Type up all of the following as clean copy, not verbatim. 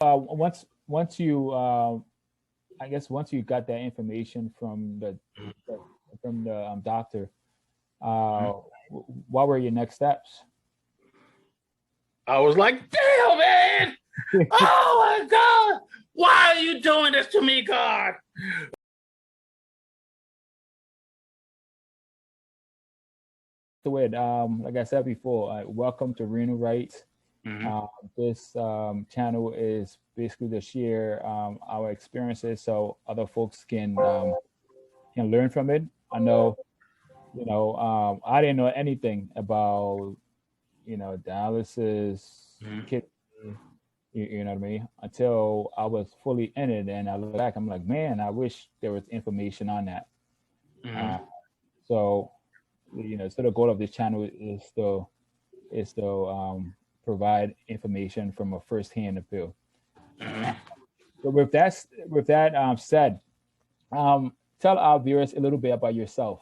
once you I guess once you got that information from the doctor, Mhm. uh, what were your next steps? I was like, damn, man. Oh my God. Why are you doing this to me, God? So it, like I said before, welcome to Renal Rights. Mhm. Uh, this channel is basically to share our experiences so other folks can learn from it. I know, I didn't know anything about, dialysis, Mhm. kidney, you know what I mean, until I was fully in it, and I look back, I'm like, man, I wish there was information on that. Uh, Mhm. so, so the goal of this channel is to provide information from a first-hand view. Mhm. So with that said, tell our viewers a little bit about yourself.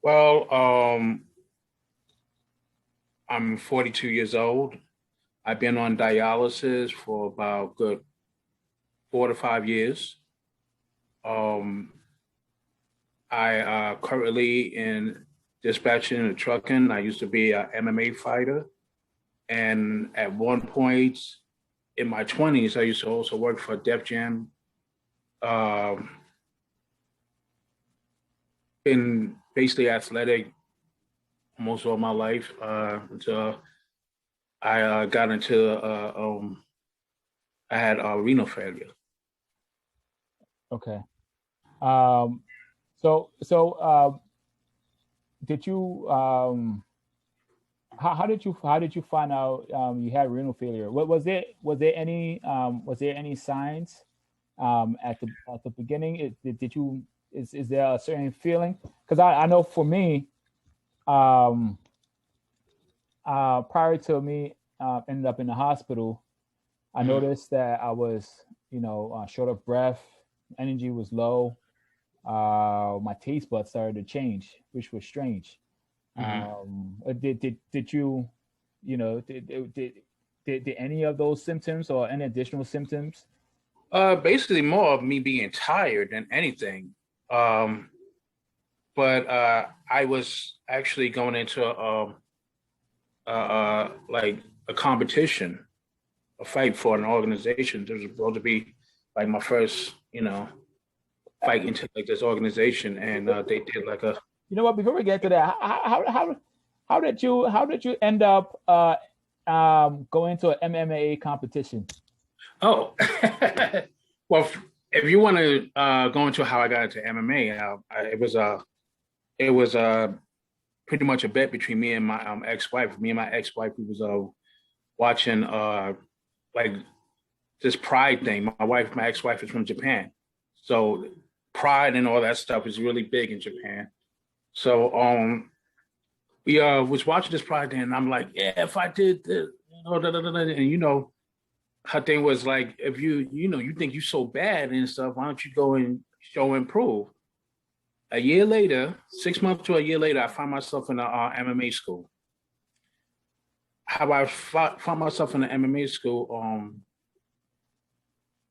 Well, I'm 42 years old. I've been on dialysis for about good 4 to 5 years. Um, I currently in dispatching and trucking. I used to be a MMA fighter, and at one point in my 20s, I used to also work for Def Jam. Um, been basically athletic most of my life until I got into I had renal failure. Okay. Um, so did you how did you find out you had renal failure? What was there any signs at the beginning? Did you is there a certain feeling? Because I know for me, um, prior to me ended up in the hospital, I Mm-hmm. noticed that I was short of breath, energy was low, my taste buds started to change, which was strange. Mm-hmm. Did you, did any of those symptoms or any additional symptoms? Basically, more of me being tired than anything. Um, but I was actually going into like a competition, a fight for an organization. This was supposed to be like my first, fight into like this organization, and they did like a You know what? Before we get to that, how did you end up going to an MMA competition? oh, well, if you want to go into how I got into MMA, it was pretty much a bet between me and my ex-wife. Me and my ex-wife, we was watching like this Pride thing. My ex-wife is from Japan, so Pride and all that stuff is really big in Japan. So we was watching this Pride thing, and I'm like, yeah, if I did this, da, da, da, da, and her thing was like, if you think you're so bad and stuff, why don't you go and show and prove? A year later, 6 months to a year later, I found myself in a MMA school. How I found myself in the MMA school,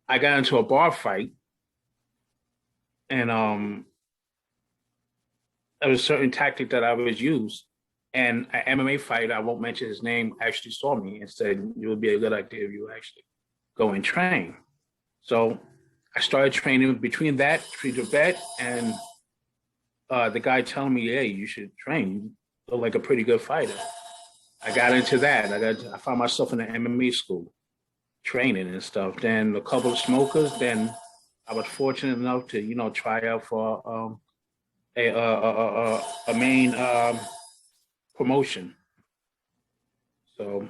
I got into a bar fight, and there was a certain tactic that I was used. And an MMA fighter, I won't mention his name, actually saw me and said, it would be a good idea if you actually go and train. So I started training between the vet and the guy telling me, hey, you should train. You look like a pretty good fighter. I got into that. I found myself in an MMA school training and stuff. Then a couple of smokers. Then I was fortunate enough to try out for a main promotion. So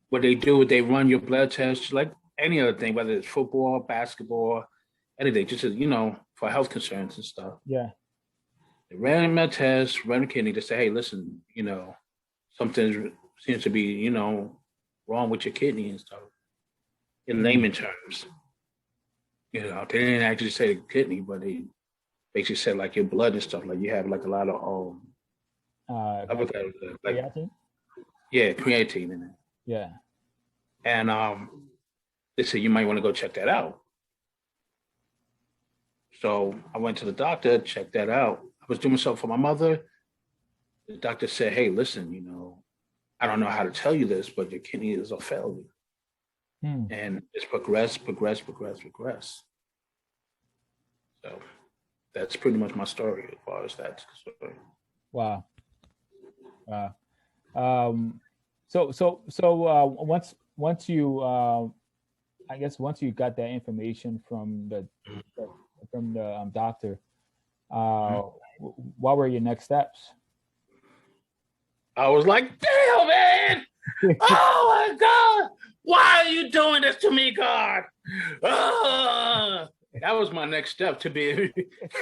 what they do is they run your blood tests like any other thing, whether it's football, basketball, anything, just for health concerns and stuff. Yeah. They ran my test, ran a kidney to say, hey, listen, something seems to be, wrong with your kidney and stuff in Mm. layman terms. They didn't actually say kidney, but they basically said like your blood and stuff. Like you have like a lot of I forgot like Creatine. yeah, creatine in it. Yeah. And they said, you might want to go check that out. So I went to the doctor, checked that out. I was doing something for my mother. The doctor said, hey, listen, you know, I don't know how to tell you this, but your kidney is a failure. And it's progressed. So that's pretty much my story as far as that story. Wow. Once you, I guess once you got that information from the doctor, what were your next steps? I was like, damn, man. Oh my God. Why are you doing this to me, God? That was my next step, to be,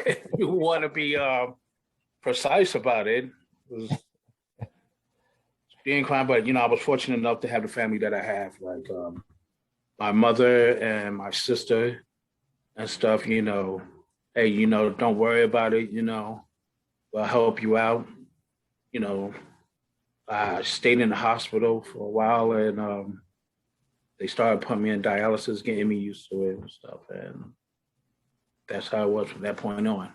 if you want to be precise about it, was being crying. But, you know, I was fortunate enough to have the family that I have, like my mother and my sister and stuff, you know. Hey, you know, don't worry about it, you know. We'll help you out. You know, I stayed in the hospital for a while, and they started putting me in dialysis, getting me used to it and stuff. And that's how it was from that point on.